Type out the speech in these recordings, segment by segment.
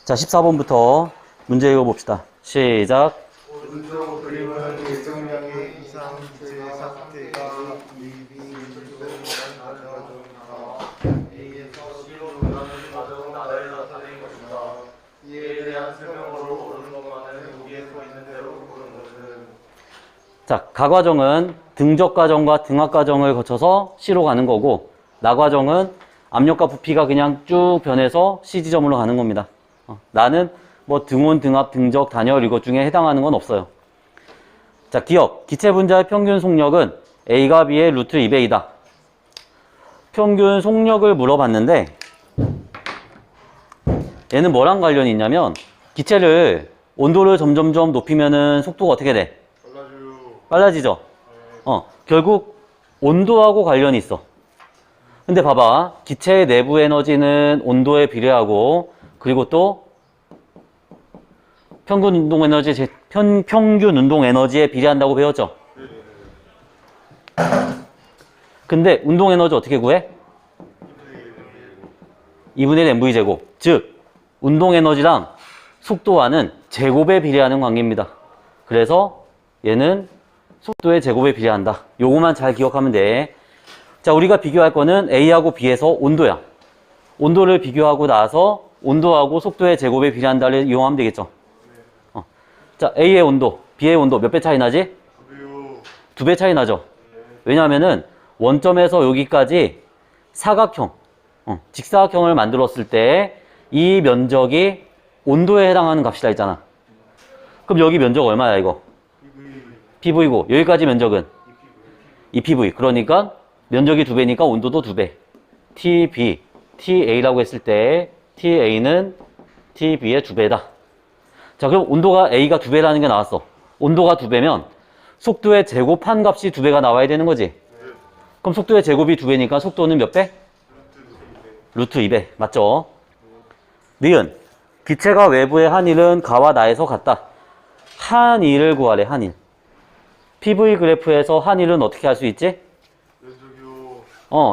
자, 14번부터 문제 읽어봅시다. 시작. 오른쪽 그림은 일정량의 이상 기체 상태가 미비인도한 과정이다. A에서 C로 변하는 과정은 나를 나타낸 것이다. 이에 대한 설명으로 오른 것만은 여기에 써 있는 대로 고른 것은. 자, 가 과정은 등적 과정과 등압 과정을 거쳐서 C로 가는 거고, 나 과정은 압력과 부피가 그냥 쭉 변해서 C 지점으로 가는 겁니다. 나는 뭐 등온, 등압, 등적, 단열 이것 중에 해당하는 건 없어요. 자, 기억. 기체 분자의 평균 속력은 A가 B의 루트 2배이다. 평균 속력을 물어봤는데 얘는 뭐랑 관련이 있냐면 기체를 온도를 점점점 높이면은 속도가 어떻게 돼? 빨라지죠? 결국 온도하고 관련이 있어. 근데 봐봐. 기체의 내부 에너지는 온도에 비례하고 그리고 또 평균 운동 에너지에 비례한다고 배웠죠? 근데 운동 에너지 어떻게 구해? 2분의 1 mv 제곱. 즉 운동 에너지랑 속도와는 제곱에 비례하는 관계입니다. 그래서 얘는 속도의 제곱에 비례한다. 요거만 잘 기억하면 돼. 자, 우리가 비교할 거는 A하고 B에서 온도야. 온도를 비교하고 나서 온도하고 속도의 제곱에 비례한다를 이용하면 되겠죠. 자, A의 온도, B의 온도 몇 배 차이 나지? 2배 차이 나죠. 왜냐하면은 원점에서 여기까지 사각형, 직사각형을 만들었을 때 이 면적이 온도에 해당하는 값이다 했잖아. 그럼 여기 면적 얼마야 이거? PV고 여기까지 면적은 2PV. 그러니까 면적이 2배니까 온도도 2배. TB, TA라고 했을 때 TA는 TB의 2배다. 자, 그럼 온도가 A가 2배라는 게 나왔어. 온도가 2배면 속도의 제곱한 값이 2배가 나와야 되는 거지. 그럼 속도의 제곱이 2배니까 속도는 몇 배? 루트 2배. 맞죠? 니은. 기체가 외부의 한일은 가와 나에서 같다. 한일을 구하래, 한일. PV 그래프에서 한일은 어떻게 할 수 있지?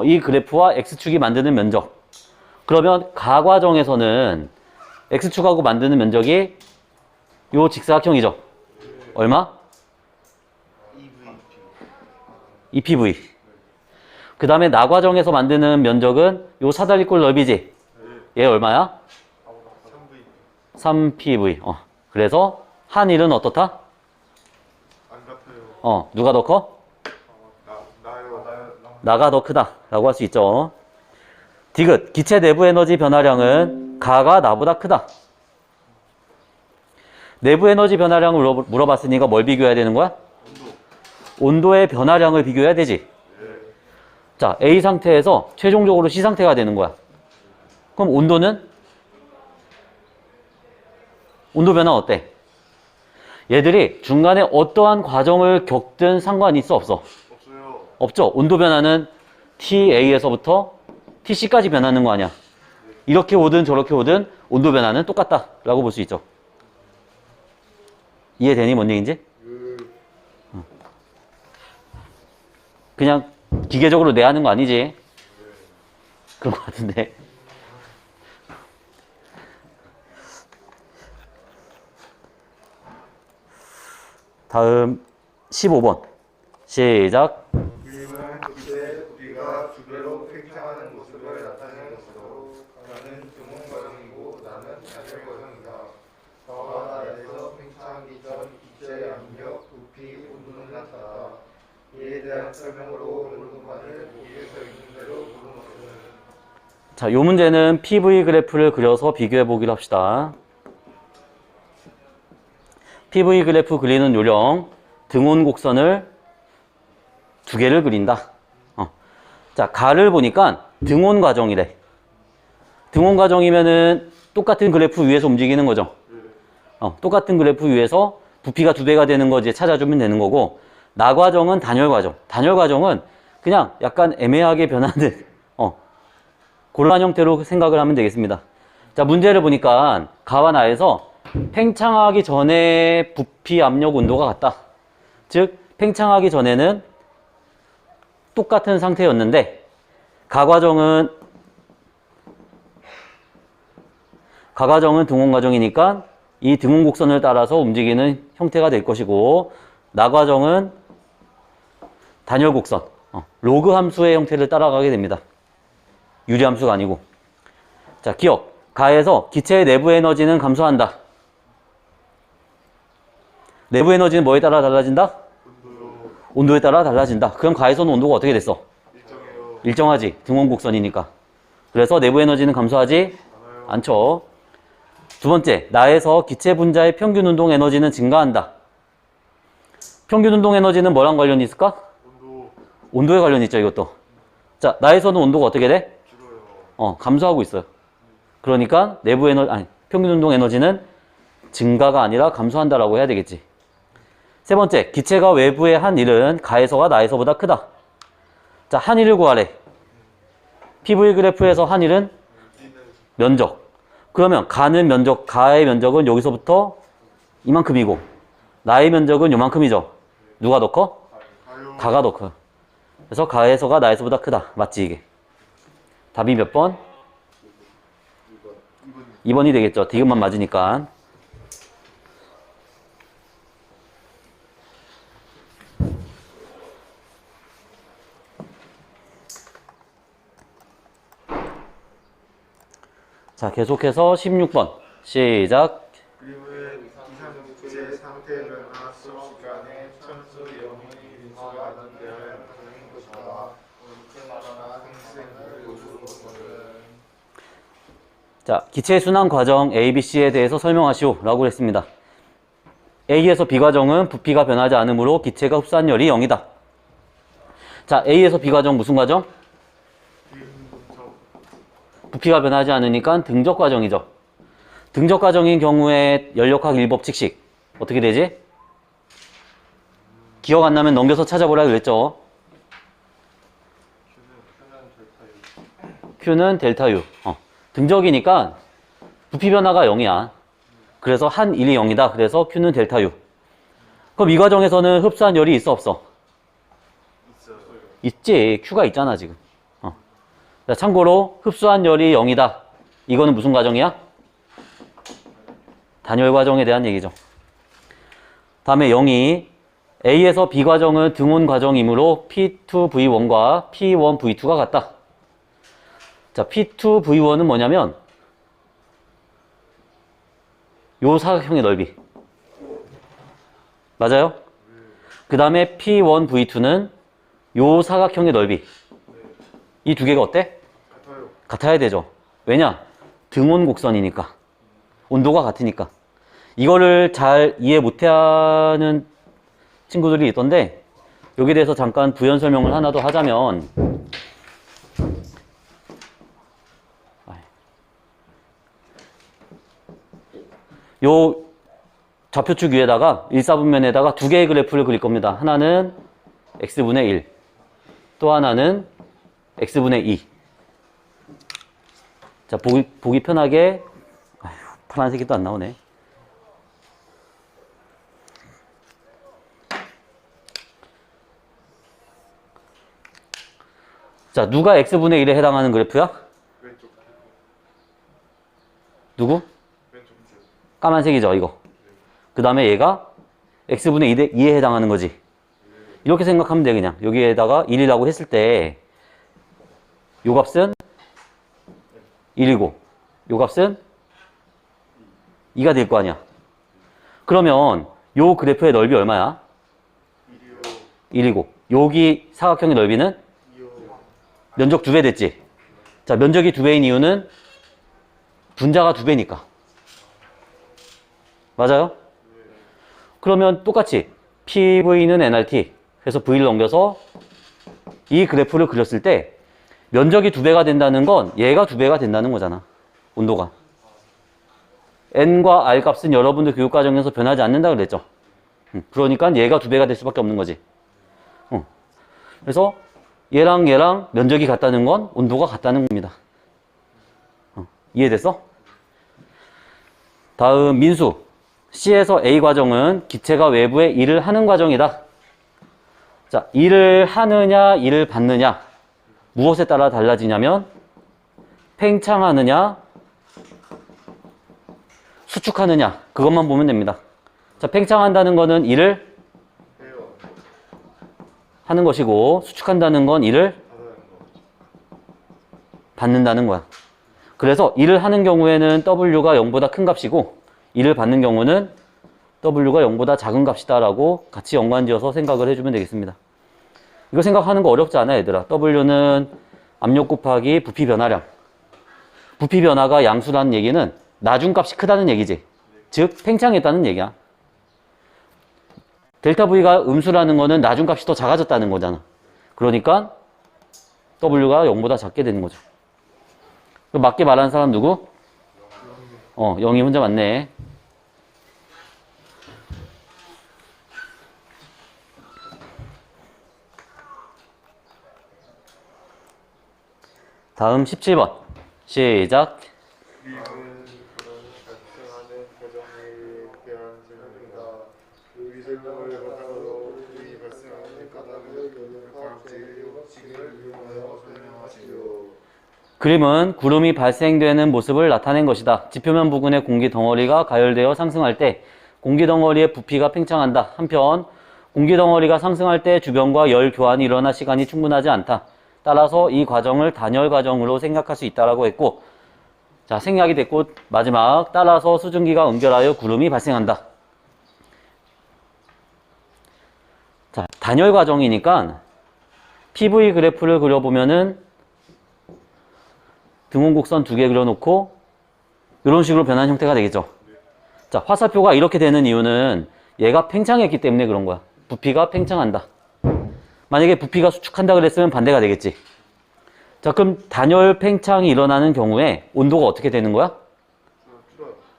이 그래프와 X축이 만드는 면적. 그러면 가 과정에서는 X축하고 만드는 면적이 요 직사각형이죠. 얼마? 2PV. 그 다음에 나 과정에서 만드는 면적은 요 사다리꼴 넓이지. 얘 얼마야? 3PV. 그래서 한일은 어떻다? 누가 더 커? 나가 더 크다 라고 할 수 있죠. 디귿. 기체 내부 에너지 변화량은 가가 나보다 크다. 내부 에너지 변화량을 물어봤으니까 뭘 비교해야 되는 거야? 온도의 변화량을 비교해야 되지. 자, A 상태에서 최종적으로 C 상태가 되는 거야. 그럼 온도는? 온도 변화 어때? 얘들이 중간에 어떠한 과정을 겪든 상관이 있어 없어? 없죠. 온도 변화는 TA에서부터 TC까지 변하는 거 아니야. 이렇게 오든 저렇게 오든 온도 변화는 똑같다 라고 볼 수 있죠. 이해되니? 뭔 얘기인지? 그냥 기계적으로 내하는 거 아니지? 그런 거 같은데. 다음 15번 시작. 그림은 기체 부피가 2배로 팽창하는 모습을 나타내는 것으로 하나는 등온 과정이고 나는 단열 과정이다. 가와 나에서 팽창하기 전 기체의 압력, 부피, 온도는 같다. 이에 대한 설명으로 오른만을 여기에서 있는 대로 고른 것은. 자, 요 문제는 PV 그래프를 그려서 비교해 보기로 합시다. PV 그래프 그리는 요령. 등온 곡선을 2개를 그린다. 자, 가를 보니까 등온 과정이래. 등온 과정이면은 똑같은 그래프 위에서 움직이는 거죠. 똑같은 그래프 위에서 부피가 2배가 되는 거 이제 찾아주면 되는 거고, 나 과정은 단열 과정. 단열 과정은 그냥 약간 애매하게 변하는 그런 형태로 생각을 하면 되겠습니다. 자, 문제를 보니까 가와 나에서 팽창하기 전에 부피, 압력, 온도가 같다. 즉 팽창하기 전에는 똑같은 상태였는데 가 과정은 가과정은 등온 과정이니까 이 등온 곡선을 따라서 움직이는 형태가 될 것이고, 나과정은 단열 곡선, 로그 함수의 형태를 따라가게 됩니다. 유리 함수가 아니고. 자, 기억. 가에서 기체의 내부 에너지는 감소한다. 내부 에너지는 뭐에 따라 달라진다? 온도에 따라 달라진다. 그럼 가에서는 온도가 어떻게 됐어? 일정하지. 등온 곡선이니까. 그래서 내부 에너지는 감소하지 않죠. 두 번째, 나에서 기체 분자의 평균 운동 에너지는 증가한다. 평균 운동 에너지는 뭐랑 관련이 있을까? 온도에 관련이 있죠, 이것도. 자, 나에서는 온도가 어떻게 돼? 감소하고 있어요. 그러니까 내부 평균 운동 에너지는 증가가 아니라 감소한다라고 해야 되겠지. 세 번째, 기체가 외부에 한 일은 가에서가 나에서보다 크다. 자, 한 일을 구하래. PV 그래프에서 한 일은 면적. 그러면 가는 면적, 가의 면적은 여기서부터 이만큼이고, 나의 면적은 요만큼이죠. 누가 더 커? 가가 더 커. 그래서 가에서가 나에서보다 크다. 맞지, 이게? 답이 몇 번? 2번이 되겠죠. 디귿만 맞으니까. 자, 계속해서 16번. 시작. 그림은 이상기체의 상태 변화 수업 시간에 천수 영이 민수가 대하여 가는 것이다. 생생을 보여주는 것은 자, 기체의 순환 과정 A, B, C에 대해서 설명하시오 라고 했습니다. A에서 B 과정은 부피가 변하지 않으므로 기체가 흡수한열이 0이다. 자, A에서 B 과정 무슨 과정? 부피가 변하지 않으니까 등적 과정이죠. 등적 과정인 경우에 연력학 1법칙식 어떻게 되지? 기억 안 나면 넘겨서 찾아보라 그랬죠. Q는 델타 U. 등적이니까 부피 변화가 0이야. 그래서 한 1이 0이다. 그래서 Q는 델타 U. 그럼 이 과정에서는 흡수한 열이 있어 없어? 있지. Q가 있잖아 지금. 자, 참고로 흡수한 열이 0이다. 이거는 무슨 과정이야? 단열 과정에 대한 얘기죠. 다음에 0이 A에서 B 과정은 등온 과정이므로 P2V1과 P1V2가 같다. 자, P2V1은 뭐냐면 요 사각형의 넓이. 맞아요? 그 다음에 P1V2는 요 사각형의 넓이. 이 두 개가 어때? 같아야 되죠. 왜냐? 등온 곡선이니까. 온도가 같으니까. 이거를 잘 이해 못하는 친구들이 있던데 여기에 대해서 잠깐 부연 설명을 하나 더 하자면 요 좌표축 위에다가 1사분면에다가 두 개의 그래프를 그릴 겁니다. 하나는 x분의 1, 또 하나는 x분의 2. 자, 보기 편하게, 파란색이 또 안 나오네. 자, 누가 x분의 1에 해당하는 그래프야? 왼쪽. 누구? 왼쪽. 까만색이죠, 이거. 그 다음에 얘가 x분의 2에 해당하는 거지. 이렇게 생각하면 돼, 그냥. 여기에다가 1이라고 했을 때, 요 값은 1이고, 요 값은 2가 될 거 아니야. 그러면 요 그래프의 넓이 얼마야? 1이고, 여기 사각형의 넓이는 면적 2배 됐지. 자, 면적이 2배인 이유는 분자가 2배니까. 맞아요? 그러면 똑같이 PV는 nRT 해서 V를 넘겨서 이 그래프를 그렸을 때 면적이 2배가 된다는 건 얘가 2배가 된다는 거잖아. 온도가. N과 R 값은 여러분들 교육 과정에서 변하지 않는다 그랬죠. 그러니까 얘가 2배가 될 수밖에 없는 거지. 그래서 얘랑 얘랑 면적이 같다는 건 온도가 같다는 겁니다. 이해됐어? 다음 민수. C에서 A 과정은 기체가 외부에 일을 하는 과정이다. 자, 일을 하느냐, 일을 받느냐. 무엇에 따라 달라지냐면 팽창하느냐, 수축하느냐 그것만 보면 됩니다. 자, 팽창한다는 거는 일을 해요. 하는 것이고 수축한다는 건 일을 받아야 거. 받는다는 거야. 그래서 일을 하는 경우에는 W가 0보다 큰 값이고 일을 받는 경우는 W가 0보다 작은 값이다라고 같이 연관지어서 생각을 해주면 되겠습니다. 이거 생각하는 거 어렵지 않아 얘들아. W는 압력 곱하기 부피 변화량. 부피 변화가 양수라는 얘기는 나중값이 크다는 얘기지. 즉 팽창했다는 얘기야. 델타 V가 음수라는 거는 나중값이 더 작아졌다는 거잖아. 그러니까 W가 0보다 작게 되는 거죠. 맞게 말하는 사람 누구? 0이 혼자 맞네. 다음 17번. 시작. 미분 발생하는 과정에 대한 설명입니다. 이 설명을 바탕으로 이 발생하는 까닭을 연역학 제1법칙을 이용하여 설명하시오. 그림은 구름이 발생되는 모습을 나타낸 것이다. 지표면 부근의 공기 덩어리가 가열되어 상승할 때 공기 덩어리의 부피가 팽창한다. 한편 공기 덩어리가 상승할 때 주변과 열 교환이 일어날 시간이 충분하지 않다. 따라서 이 과정을 단열 과정으로 생각할 수 있다라고 했고, 자, 생략이 됐고 마지막 따라서 수증기가 응결하여 구름이 발생한다. 자, 단열 과정이니까 PV 그래프를 그려보면은 등원 곡선 두 개 그려놓고 이런 식으로 변한 형태가 되겠죠. 자, 화살표가 이렇게 되는 이유는 얘가 팽창했기 때문에 그런 거야. 부피가 팽창한다. 만약에 부피가 수축한다 그랬으면 반대가 되겠지. 자, 그럼 단열 팽창이 일어나는 경우에 온도가 어떻게 되는 거야?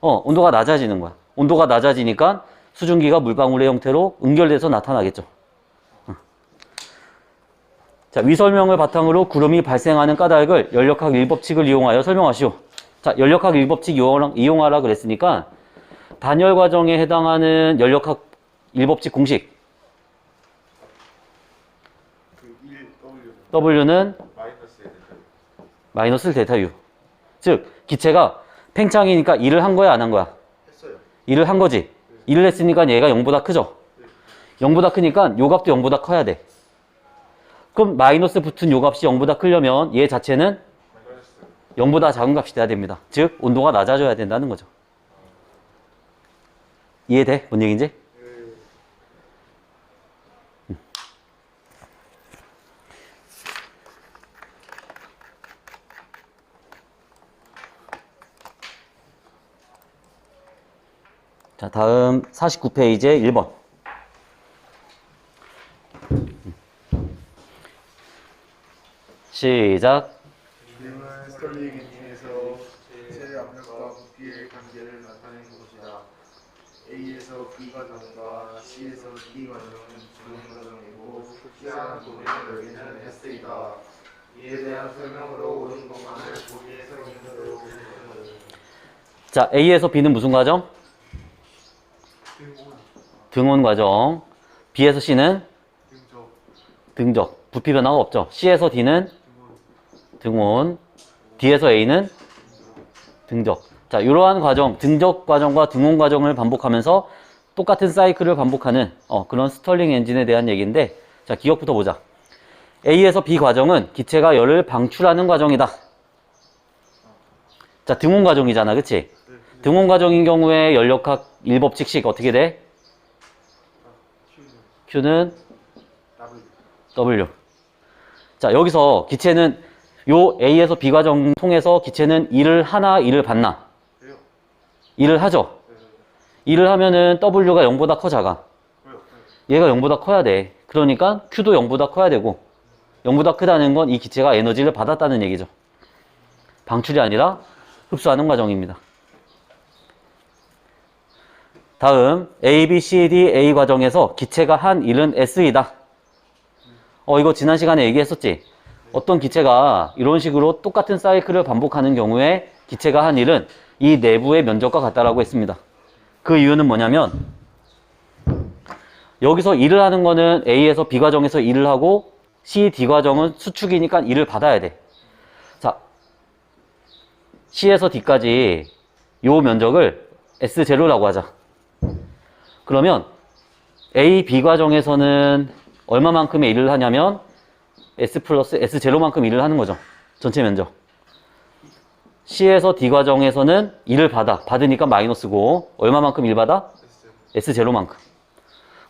온도가 낮아지는 거야. 온도가 낮아지니까 수증기가 물방울의 형태로 응결돼서 나타나겠죠. 자, 위 설명을 바탕으로 구름이 발생하는 까닭을 연력학 1법칙을 이용하여 설명하시오. 자, 연력학 1법칙 이용하라 그랬으니까 단열 과정에 해당하는 연력학 1법칙 공식 W는 마이너스 델타 U. 즉 기체가 팽창이니까 일을 한 거야 안 한 거야? 했어요. 일을 한 거지. 일을 했으니까 얘가 0보다 크죠. 0보다 크니까 요 값도 0보다 커야 돼. 그럼 마이너스 붙은 요 값이 0보다 크려면 얘 자체는 0보다 작은 값이 돼야 됩니다. 즉 온도가 낮아져야 된다는 거죠. 이해돼? 뭔 얘기인지? 자, 다음 49페이지에 1번. 시작. 그림은 스털링 엔진에서 제 압력과 부피의 관계를 나타낸 것이다. A에서 B 과정과 C에서 D 과정은 주문 과정이고 C하는 부분의 여기는 S이다. 이에 대한 설명으로 오는 동안을 보기에서 인도로 자, A에서 B는 무슨 과정? 등온 과정. B에서 C는 등적. 부피 변화가 없죠. C에서 D는 등온. D에서 A는 등적. 자, 이러한 과정, 등적 과정과 등온 과정을 반복하면서 똑같은 사이클을 반복하는 그런 스털링 엔진에 대한 얘기인데, 자, 기억부터 보자. A에서 B 과정은 기체가 열을 방출하는 과정이다. 자, 등온 과정이잖아, 그치? 등온 과정인 경우에 연력학 1법칙식 어떻게 돼? Q는 W. 자, 여기서 기체는 요 A에서 B 과정 통해서 기체는 일을 하나, 일을 받나? 일을 하죠? 일을 하면은 W가 0보다 커, 작아? 얘가 0보다 커야 돼. 그러니까 Q도 0보다 커야 되고 0보다 크다는 건 이 기체가 에너지를 받았다는 얘기죠. 방출이 아니라 흡수하는 과정입니다. 다음 A, B, C, D, A 과정에서 기체가 한 일은 S이다. 이거 지난 시간에 얘기했었지? 어떤 기체가 이런 식으로 똑같은 사이클을 반복하는 경우에 기체가 한 일은 이 내부의 면적과 같다라고 했습니다. 그 이유는 뭐냐면 여기서 일을 하는 거는 A에서 B 과정에서 일을 하고 C, D 과정은 수축이니까 일을 받아야 돼. 자, C에서 D까지 요 면적을 S0라고 하자. 그러면 A, B 과정에서는 얼마만큼의 일을 하냐면 S 플러스 S0만큼 일을 하는 거죠. 전체 면적. C에서 D 과정에서는 일을 받으니까 마이너스고 얼마만큼 일 받아? S0만큼.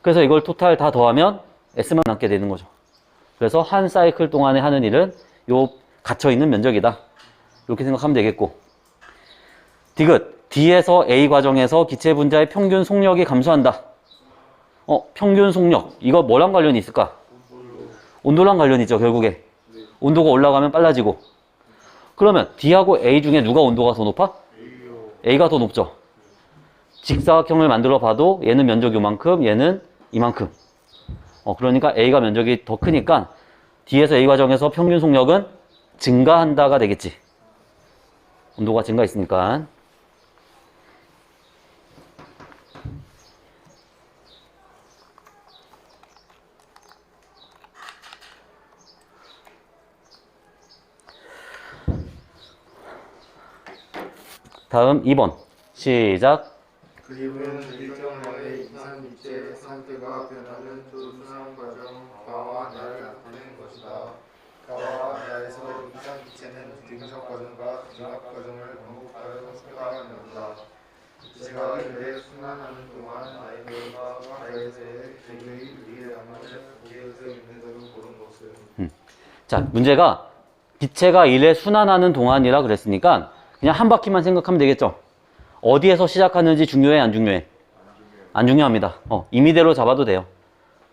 그래서 이걸 토탈 다 더하면 S만 남게 되는 거죠. 그래서 한 사이클 동안에 하는 일은 요 갇혀있는 면적이다. 이렇게 생각하면 되겠고. 디귿. D에서 A 과정에서 기체 분자의 평균 속력이 감소한다. 평균 속력. 이거 뭐랑 관련이 있을까? 온도랑 관련이 있죠, 결국에. 온도가 올라가면 빨라지고. 그러면 D하고 A 중에 누가 온도가 더 높아? A가 더 높죠. 직사각형을 만들어 봐도 얘는 면적이 요만큼, 얘는 이만큼. 그러니까 A가 면적이 더 크니까 D에서 A 과정에서 평균 속력은 증가한다가 되겠지. 온도가 증가했으니까. 다음 2번. 시작. 그리고는 일정량의 이산입체 상태가 변하는 조순환 과정 가와 나를 나타내는 것이다. 가와 나에서 이산입체는 증적 과정과 증합 과정을 반복하여 생각한다. 기체가 열에 순환하는 동안 나이들과 가에서의 기계의 위해양을 고개에서 있는 대로 보는 것은. 자, 문제가 기체가 일에 순환하는 동안이라 그랬으니까 그냥 한 바퀴만 생각하면 되겠죠. 어디에서 시작하는지 중요해, 안 중요해? 안 중요합니다. 임의대로 잡아도 돼요.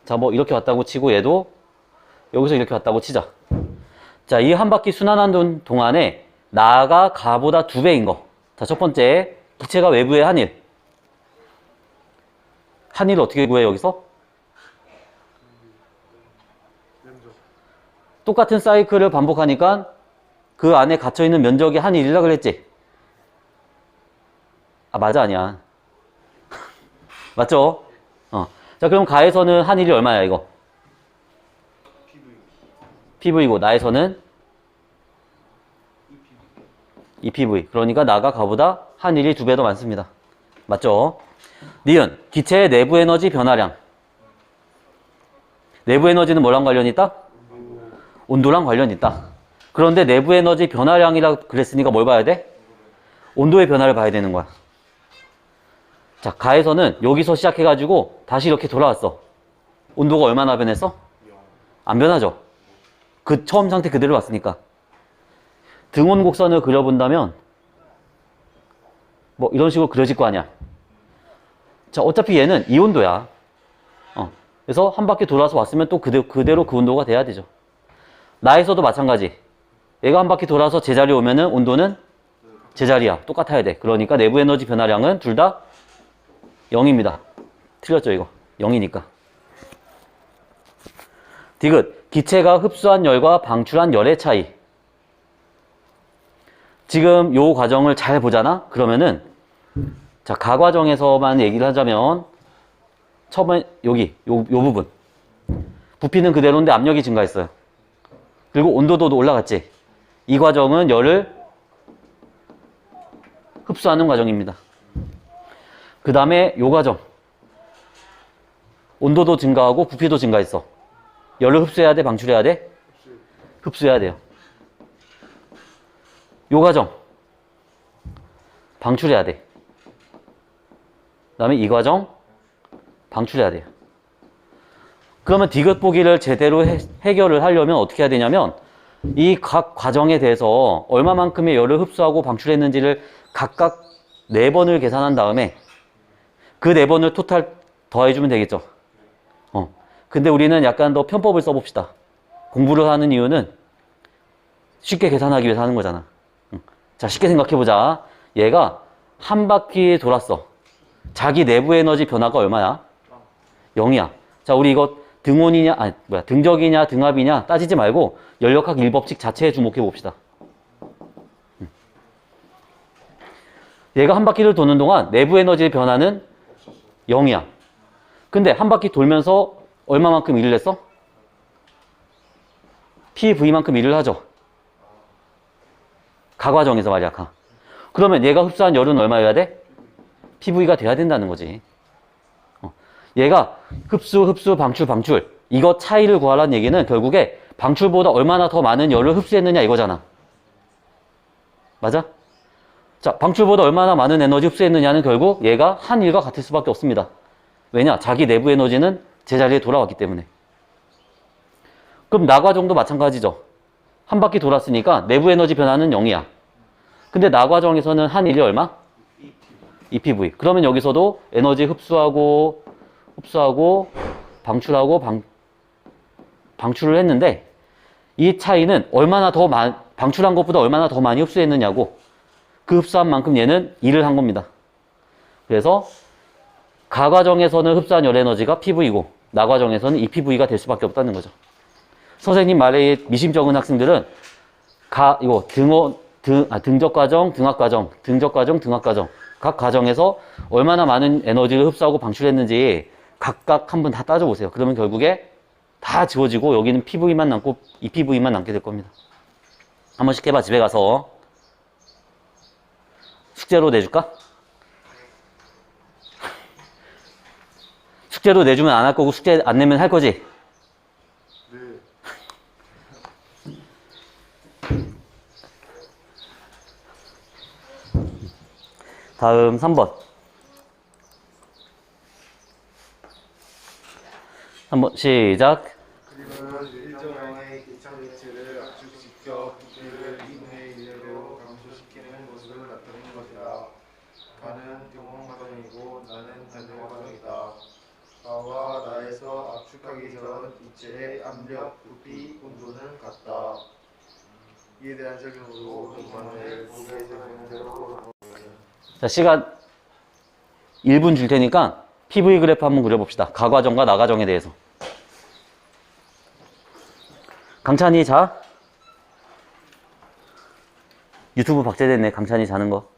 자, 뭐 이렇게 왔다고 치고 얘도 여기서 이렇게 왔다고 치자. 자, 이 한 바퀴 순환하는 동안에 나가 가보다 2배인 거. 자, 첫 번째, 기체가 외부의 한일. 한일을 어떻게 구해, 여기서? 똑같은 사이클을 반복하니까 그 안에 갇혀있는 면적이 한일이라 그랬지? 맞아, 아니야. 맞죠? 자, 그럼 가에서는 한일이 얼마야, 이거? PV고, 나에서는 2PV. 그러니까 나가 가보다 한일이 2배 더 많습니다. 맞죠? 니은, 기체의 내부 에너지 변화량. 내부 에너지는 뭐랑 관련이 있다? 온도랑 관련이 있다. 그런데 내부 에너지 변화량이라 그랬으니까 뭘 봐야 돼? 온도의 변화를 봐야 되는 거야. 자, 가에서는 여기서 시작해가지고 다시 이렇게 돌아왔어. 온도가 얼마나 변했어? 안 변하죠. 그 처음 상태 그대로 왔으니까. 등온 곡선을 그려본다면 뭐 이런 식으로 그려질 거 아니야. 자, 어차피 얘는 이 온도야. 그래서 한 바퀴 돌아서 왔으면 또 그대로 그 온도가 돼야 되죠. 나에서도 마찬가지. 얘가 한 바퀴 돌아서 제자리에 오면은 온도는 제자리야. 똑같아야 돼. 그러니까 내부 에너지 변화량은 둘 다 0입니다. 틀렸죠, 이거. 0이니까. 디귿. 기체가 흡수한 열과 방출한 열의 차이. 지금 요 과정을 잘 보잖아? 그러면은, 자, 가 과정에서만 얘기를 하자면, 처음에 여기, 요 부분. 부피는 그대로인데 압력이 증가했어요. 그리고 온도도 올라갔지. 이 과정은 열을 흡수하는 과정입니다. 그 다음에 요 과정. 온도도 증가하고 부피도 증가했어. 열을 흡수해야 돼? 방출해야 돼? 흡수해야 돼요. 요 과정. 방출해야 돼. 그 다음에 이 과정. 방출해야 돼요. 그러면 디귿 보기를 제대로 해결을 하려면 어떻게 해야 되냐면 이 각 과정에 대해서 얼마만큼의 열을 흡수하고 방출했는지를 각각 4번을 계산한 다음에 그 4번을 토탈 더해주면 되겠죠. 근데 우리는 약간 더 편법을 써봅시다. 공부를 하는 이유는 쉽게 계산하기 위해서 하는 거잖아. 자, 쉽게 생각해보자. 얘가 한 바퀴 돌았어. 자기 내부 에너지 변화가 얼마야? 0이야. 자, 우리 이거 등온이냐, 등적이냐, 등압이냐 따지지 말고 열역학 1법칙 자체에 주목해 봅시다. 얘가 한 바퀴를 도는 동안 내부 에너지의 변화는 0이야. 근데 한 바퀴 돌면서 얼마만큼 일을 했어? PV만큼 일을 하죠. 가 과정에서 말이야, 가. 그러면 얘가 흡수한 열은 얼마여야 돼? PV가 돼야 된다는 거지. 얘가 흡수, 방출. 이거 차이를 구하라는 얘기는 결국에 방출보다 얼마나 더 많은 열을 흡수했느냐 이거잖아. 맞아? 자, 방출보다 얼마나 많은 에너지 흡수했느냐는 결국 얘가 한 일과 같을 수밖에 없습니다. 왜냐? 자기 내부 에너지는 제자리에 돌아왔기 때문에. 그럼 나과정도 마찬가지죠. 한 바퀴 돌았으니까 내부 에너지 변화는 0이야. 근데 나과정에서는 한 일이 얼마? EPV. 그러면 여기서도 에너지 흡수하고 방출을 했는데 이 차이는 방출한 것보다 얼마나 더 많이 흡수했느냐고, 그 흡수한 만큼 얘는 일을 한 겁니다. 그래서 가과정에서는 흡수한 열 에너지가 PV고 나과정에서는 EPV가 될 수밖에 없다는 거죠. 선생님 말에 미심쩍은 학생들은 등적과정, 등압과정 각 과정에서 얼마나 많은 에너지를 흡수하고 방출했는지 각각 한번 다 따져보세요. 그러면 결국에 다 지워지고 여기는 PV만 남고 EPV만 남게 될 겁니다. 한 번씩 해봐. 집에 가서 숙제로 내줄까? 숙제로 내주면 안 할 거고 숙제 안 내면 할 거지? 네. 다음 3번. 한번 시작. 그림은 일정량의 기차 개체를 압축시켜 두께를 2분의 1로 감소시키는 모습을 나타내는 것이다. 가는 등원 과정이고 나는 단열 과정이다. 나와 나에서 압축하기 전 이체의 압력, 부피, 온도는 같다. 이에 대한 설명으로 등반을 무게 설명대로. 자, 시간 1분 줄 테니까 PV 그래프 한번 그려봅시다. 가과정과 나과정에 대해서. 강찬이 자. 유튜브 박제됐네. 강찬이 자는 거.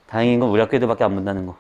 다행인 건 우리 학교 애들밖에 안 본다는 거.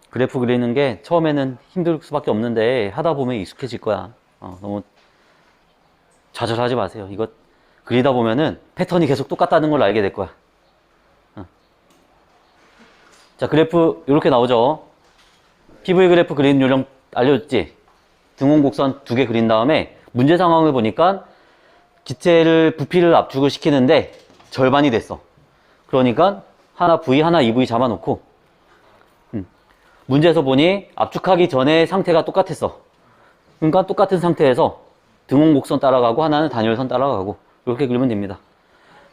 그래프 그리는 게 처음에는 힘들 수밖에 없는데 하다 보면 익숙해질 거야. 너무 좌절하지 마세요. 이거 그리다 보면은 패턴이 계속 똑같다는 걸 알게 될 거야. 자, 그래프 이렇게 나오죠. PV 그래프 그리는 요령 알려줬지? 등원 곡선 2개 그린 다음에 문제 상황을 보니까 기체를 부피를 압축을 시키는데 절반이 됐어. 그러니까 하나 V, 하나 EV 잡아놓고 문제에서 보니 압축하기 전에 상태가 똑같았어. 그러니까 똑같은 상태에서 등원 곡선 따라가고 하나는 단열선 따라가고 이렇게 그리면 됩니다.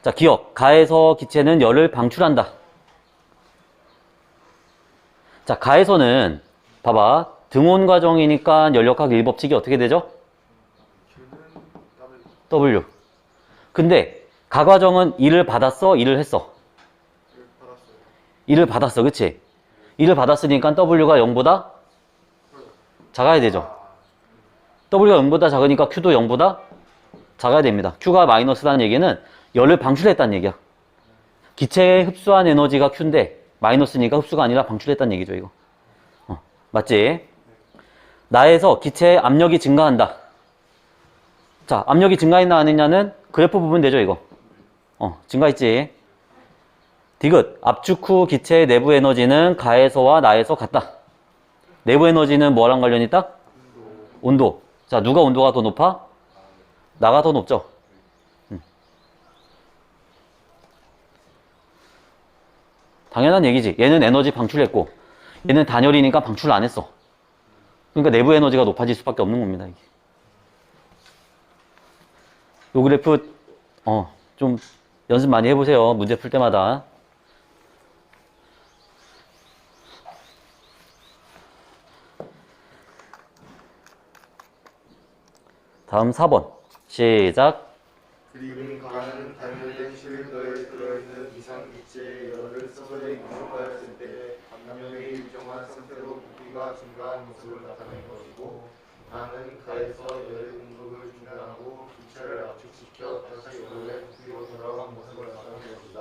자, 자, 기억. 가에서 기체는 열을 방출한다. 자, 가에서는 봐봐. 등온 과정이니까 연력학 1법칙이 어떻게 되죠? W. 근데 가 과정은 일을 받았어? 일을 했어? 일을 받았어. 그치? 일을 받았으니까 W가 0보다 작아야 되죠. W가 0보다 작으니까 Q도 0보다 작아야 됩니다. Q가 마이너스라는 얘기는 열을 방출했다는 얘기야. 기체에 흡수한 에너지가 Q인데 마이너스니까 흡수가 아니라 방출했다는 얘기죠. 이거. 맞지? 나에서 기체의 압력이 증가한다. 자, 압력이 증가했나 안 했냐는 그래프 보면 되죠. 이거. 증가했지. 디귿. 압축 후 기체의 내부 에너지는 가에서와 나에서 같다. 내부 에너지는 뭐랑 관련이 있다? 온도. 자, 누가 온도가 더 높아? 나가 더 높죠. 당연한 얘기지. 얘는 에너지 방출했고 얘는 단열이니까 방출을 안 했어. 그러니까 내부 에너지가 높아질 수밖에 없는 겁니다. 이게. 요 그래프 좀 연습 많이 해보세요. 문제 풀 때마다. 다음 4번 시작. 그리고 가는 단열된 실린더에 들어있는 이상기체의 열을 서서히 공급하였을 때 압력이 일정한 상태로 부피가 증가한 모습을 나타낸 것이고, 나는 가에서 열의 공급을 중단하고 기체를 압축시켜 다시 원래 부피로 돌아간 모습을 나타낸 것이다.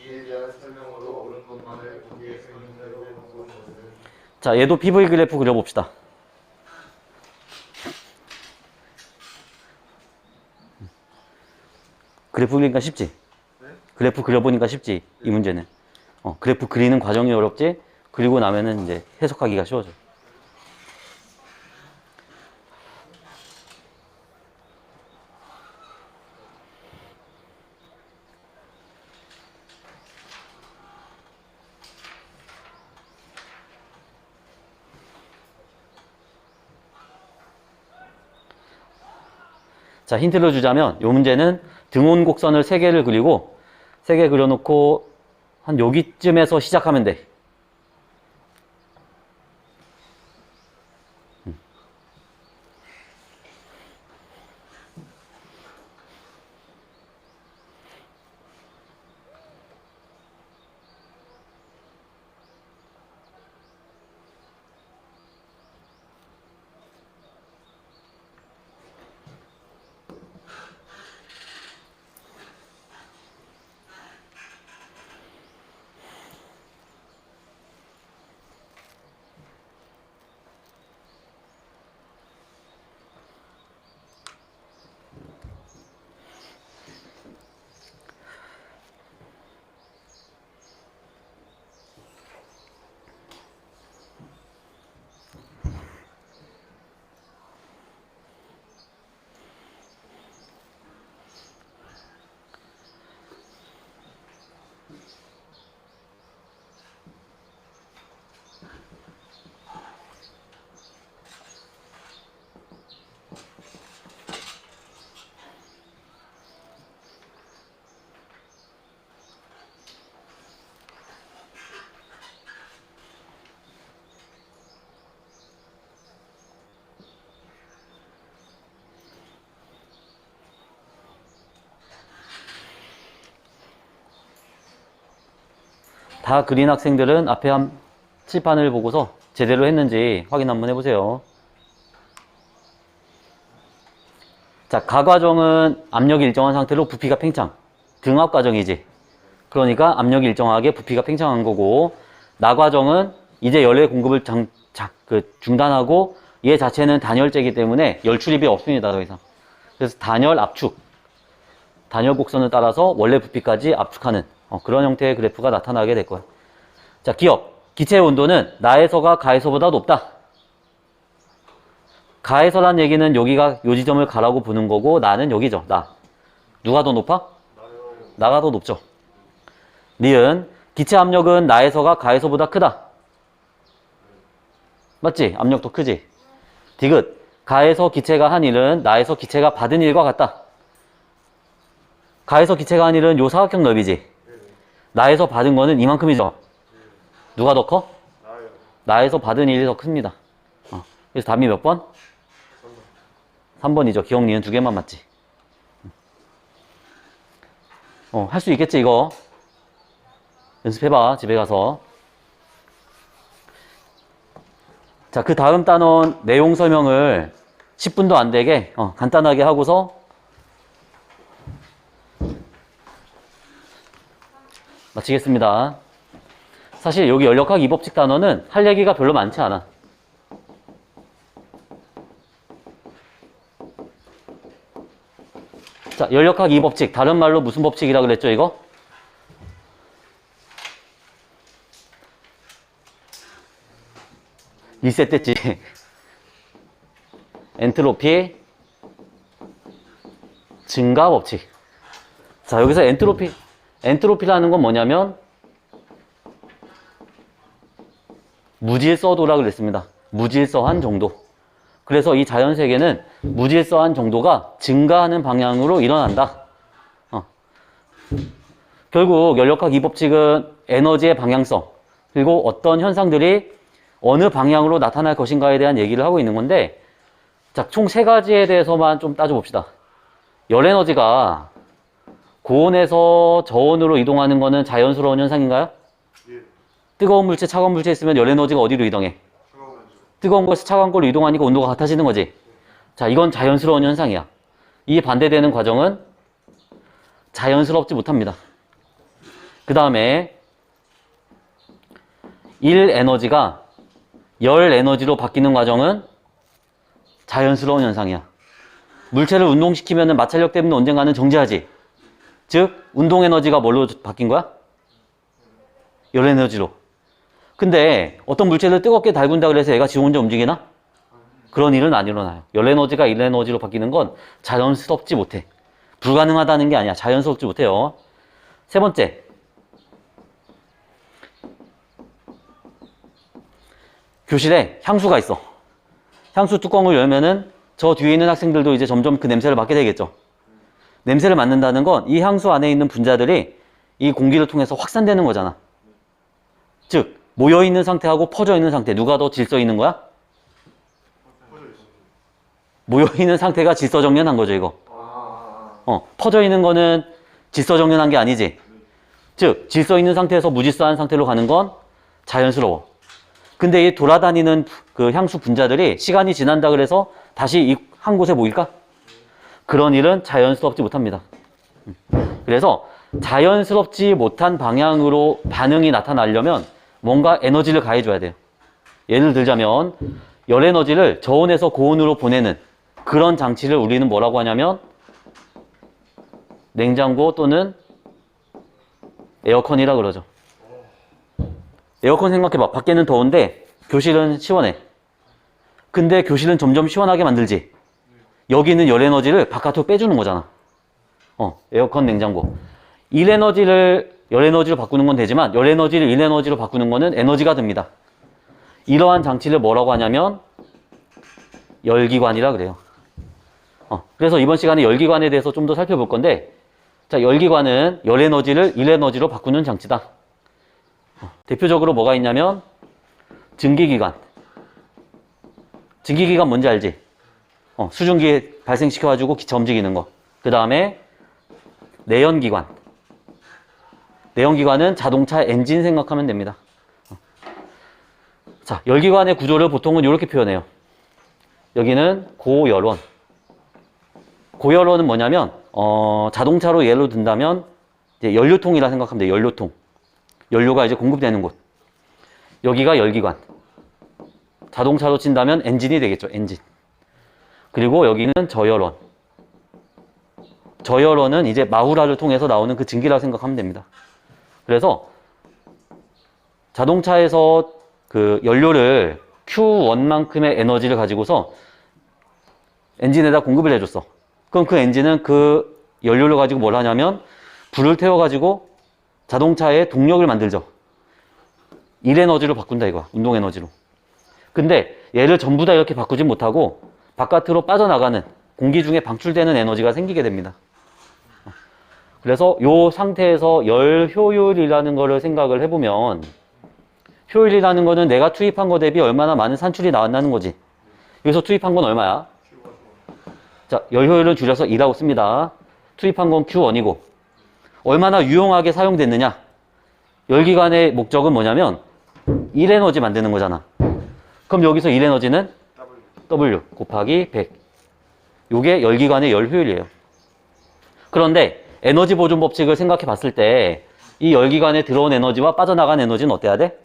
이에 대한 설명으로 옳은 것만을 거기에서 있는 대로 본 것은. 자, 얘도 PV 그래프 그려봅시다. 그래프 그리니까 쉽지? 그래프 그려보니까 쉽지? 이 문제는. 그래프 그리는 과정이 어렵지? 그리고 나면은 이제 해석하기가 쉬워져. 자, 힌트를 주자면 이 문제는 등온 곡선을 3개를 그리고 3개 그려놓고 한 여기쯤에서 시작하면 돼. 다 그린 학생들은 앞에 한 칠판을 보고서 제대로 했는지 확인 한번 해보세요. 자, 가 과정은 압력이 일정한 상태로 부피가 팽창. 등압 과정이지. 그러니까 압력이 일정하게 부피가 팽창한 거고, 나 과정은 이제 열의 공급을 중단하고 얘 자체는 단열재이기 때문에 열 출입이 없습니다. 더 이상. 그래서 단열 압축. 단열 곡선을 따라서 원래 부피까지 압축하는 그런 형태의 그래프가 나타나게 될 거야. 자, 기억. 기체의 온도는 나에서가 가에서보다 높다. 가에서란 얘기는 여기가 요 지점을 가라고 보는 거고, 나는 여기죠. 나. 누가 더 높아? 나가 더 높죠. 니은. 기체 압력은 나에서가 가에서보다 크다. 맞지? 압력도 크지? 디귿. 가에서 기체가 한 일은 나에서 기체가 받은 일과 같다. 가에서 기체가 한 1은 요 사각형 넓이지. 나에서 받은 거는 이만큼이죠. 누가 더 커? 나요. 나에서 받은 1이 더 큽니다. 그래서 답이 몇 번? 3번이죠. 기억, 니은 두 개만 맞지. 할 수 있겠지, 이거. 연습해봐, 집에 가서. 자, 그 다음 단원 내용 설명을 10분도 안 되게 간단하게 하고서 마치겠습니다. 사실 여기 연력학 2법칙 단원은 할 얘기가 별로 많지 않아. 자, 연력학 2법칙, 다른 말로 무슨 법칙이라 그랬죠, 이거? 리셋됐지. 엔트로피 증가 법칙. 자, 여기서 엔트로피라는 건 뭐냐면 무질서도라 그랬습니다. 무질서한 정도. 그래서 이 자연세계는 무질서한 정도가 증가하는 방향으로 일어난다. 결국 연력학 2법칙은 에너지의 방향성, 그리고 어떤 현상들이 어느 방향으로 나타날 것인가에 대한 얘기를 하고 있는 건데, 자, 총 3가지에 대해서만 좀 따져봅시다. 열에너지가 고온에서 저온으로 이동하는 거는 자연스러운 현상인가요? 예. 뜨거운 물체, 차가운 물체 있으면 열에너지가 어디로 이동해? 뜨거운 곳에서 차가운 걸로 이동하니까 온도가 같아지는 거지. 자, 이건 자연스러운 현상이야. 이 반대되는 과정은 자연스럽지 못합니다. 그 다음에 1에너지가 열 에너지로 바뀌는 과정은 자연스러운 현상이야. 물체를 운동시키면 마찰력 때문에 언젠가는 정지하지. 즉 운동 에너지가 뭘로 바뀐 거야? 열 에너지로. 근데 어떤 물체를 뜨겁게 달군다 그래서 얘가 지 혼자 움직이나? 그런 일은 안 일어나요. 열 에너지가 일 에너지로 바뀌는 건 자연스럽지 못해. 불가능하다는 게 아니야. 자연스럽지 못해요. 3번째, 교실에 향수가 있어. 향수 뚜껑을 열면은 저 뒤에 있는 학생들도 이제 점점 그 냄새를 맡게 되겠죠. 냄새를 맡는다는 건 이 향수 안에 있는 분자들이 이 공기를 통해서 확산되는 거잖아. 즉 모여있는 상태하고 퍼져있는 상태, 누가 더 질서 있는 거야? 모여있는 상태가 질서정연한 거죠, 이거. 퍼져있는 거는 질서정연한 게 아니지. 즉 질서 있는 상태에서 무질서한 상태로 가는 건 자연스러워. 근데 이 돌아다니는 그 향수 분자들이 시간이 지난다 그래서 다시 이 한 곳에 모일까? 그런 일은 자연스럽지 못합니다. 그래서 자연스럽지 못한 방향으로 반응이 나타나려면 뭔가 에너지를 가해줘야 돼요. 예를 들자면 열 에너지를 저온에서 고온으로 보내는 그런 장치를 우리는 뭐라고 하냐면 냉장고 또는 에어컨이라 그러죠. 에어컨 생각해봐. 밖에는 더운데 교실은 시원해. 근데 교실은 점점 시원하게 만들지. 여기 있는 열 에너지를 바깥으로 빼주는 거잖아. 에어컨, 냉장고. 일 에너지를 열 에너지로 바꾸는 건 되지만 열 에너지를 일 에너지로 바꾸는 거는 에너지가 듭니다. 이러한 장치를 뭐라고 하냐면 열기관이라 그래요. 그래서 이번 시간에 열기관에 대해서 좀 더 살펴볼 건데, 자, 열기관은 열 에너지를 일 에너지로 바꾸는 장치다. 대표적으로 뭐가 있냐면 증기기관. 증기기관 뭔지 알지? 수증기 발생시켜가지고 기차 움직이는 거. 그 다음에 내연기관. 내연기관은 자동차 엔진 생각하면 됩니다. 자, 열기관의 구조를 보통은 이렇게 표현해요. 여기는 고열원. 고열원은 뭐냐면 자동차로 예로 든다면 이제 연료통이라 생각하면 돼요. 연료통. 연료가 이제 공급되는 곳. 여기가 열기관. 자동차로 친다면 엔진이 되겠죠. 엔진. 그리고 여기는 저열원. 저열원은 이제 마후라를 통해서 나오는 그 증기라고 생각하면 됩니다. 그래서 자동차에서 그 연료를 Q1만큼의 에너지를 가지고서 엔진에다 공급을 해줬어. 그럼 그 엔진은 그 연료를 가지고 뭘 하냐면 불을 태워가지고 자동차의 동력을 만들죠. 일 에너지로 바꾼다 이거야. 운동 에너지로. 근데 얘를 전부 다 이렇게 바꾸진 못하고 바깥으로 빠져나가는 공기 중에 방출되는 에너지가 생기게 됩니다. 그래서 요 상태에서 열 효율이라는 거를 생각을 해보면 효율이라는 거는 내가 투입한 거 대비 얼마나 많은 산출이 나왔다는 거지. 여기서 투입한 건 얼마야? 자, 열 효율을 줄여서 2라고 씁니다. 투입한 건 Q1이고 얼마나 유용하게 사용됐느냐. 열기관의 목적은 뭐냐면 1에너지 만드는 거잖아. 그럼 여기서 1에너지는 W 곱하기 100. 요게 열기관의 열 효율이에요. 그런데 에너지 보존 법칙을 생각해 봤을 때 이 열기관에 들어온 에너지와 빠져나간 에너지는 어때야 돼?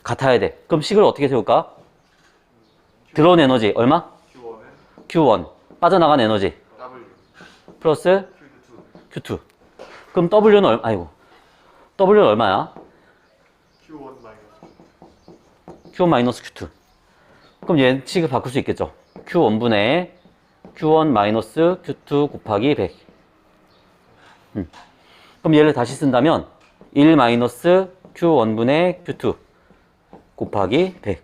같아야 돼. 그럼 식을 어떻게 세울까? 들어온 에너지 얼마? Q1. 빠져나간 에너지 플러스 Q2. 그럼 W는 W는 얼마야? Q1 마이너스 Q2. 그럼 얘 식을 바꿀 수 있겠죠. Q1분의 Q1 마이너스 Q2 곱하기 100. 그럼 얘를 다시 쓴다면 1 마이너스 Q1분의 Q2 곱하기 100.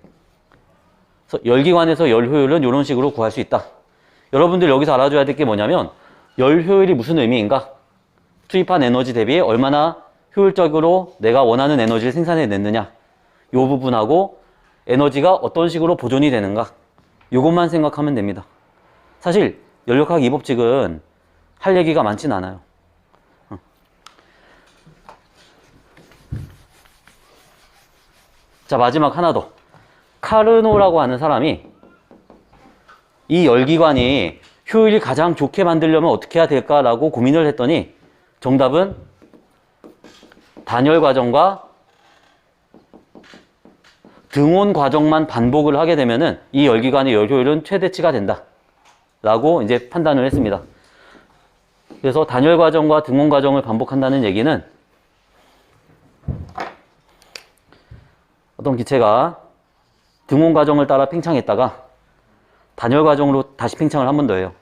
그래서 열기관에서 열 효율은 이런 식으로 구할 수 있다. 여러분들 여기서 알아줘야 될 게 뭐냐면 열 효율이 무슨 의미인가? 투입한 에너지 대비 얼마나 효율적으로 내가 원하는 에너지를 생산해냈느냐. 이 부분하고 에너지가 어떤 식으로 보존이 되는가. 이것만 생각하면 됩니다. 사실 연력학 이 법칙은 할 얘기가 많진 않아요. 자, 마지막 하나 더. 카르노라고 하는 사람이 이 열기관이 효율이 가장 좋게 만들려면 어떻게 해야 될까라고 고민을 했더니 정답은 단열 과정과 등온 과정만 반복을 하게 되면은 이 열기관의 열 효율은 최대치가 된다 라고 이제 판단을 했습니다. 그래서 단열 과정과 등온 과정을 반복한다는 얘기는 어떤 기체가 등온 과정을 따라 팽창했다가 단열 과정으로 다시 팽창을 한 번 더 해요.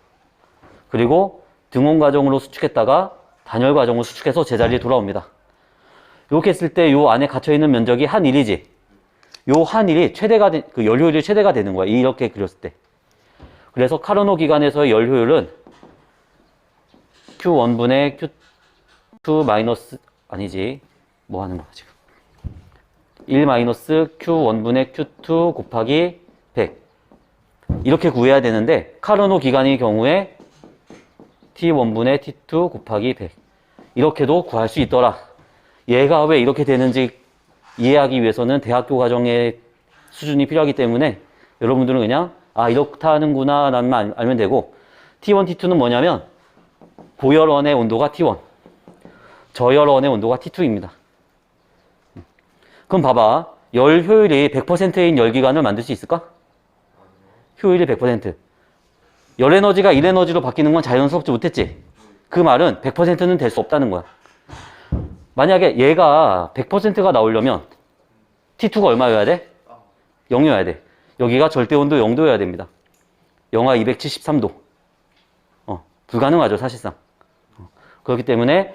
그리고 등온 과정으로 수축했다가 단열 과정으로 수축해서 제자리에 돌아옵니다. 이렇게 했을 때 이 안에 갇혀있는 면적이 한 1이지. 요 한 1이 최대가 그 열 효율이 최대가 되는 거야. 이렇게 그렸을 때. 그래서 카르노 기관에서의 열 효율은 Q1분의 Q2 마이너스 아니지. 뭐 하는 거야 지금. 1 마이너스 Q1분의 Q2 곱하기 100 이렇게 구해야 되는데 카르노 기관의 경우에 T1분의 T2 곱하기 100 이렇게도 구할 수 있더라. 얘가 왜 이렇게 되는지 이해하기 위해서는 대학교 과정의 수준이 필요하기 때문에 여러분들은 그냥 이렇다 하는구나 라는 알면 되고 T1, T2는 뭐냐면 고열원의 온도가 T1 저열원의 온도가 T2입니다. 그럼 봐봐. 열 효율이 100%인 열기관을 만들 수 있을까? 효율이 100%. 열 에너지가 1 에너지로 바뀌는 건 자연스럽지 못했지? 그 말은 100%는 될 수 없다는 거야. 만약에 얘가 100%가 나오려면 T2가 얼마여야 돼? 0이어야 돼. 여기가 절대온도 0도여야 됩니다. 영하 273도. 불가능하죠, 사실상. 그렇기 때문에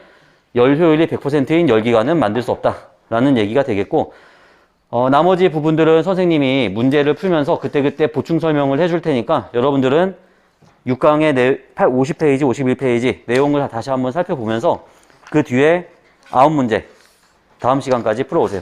열 효율이 100%인 열기관은 만들 수 없다라는 얘기가 되겠고, 나머지 부분들은 선생님이 문제를 풀면서 그때그때 보충 설명을 해줄 테니까 여러분들은 6강의 50페이지, 51페이지 내용을 다시 한번 살펴보면서 그 뒤에 9문제 다음 시간까지 풀어오세요.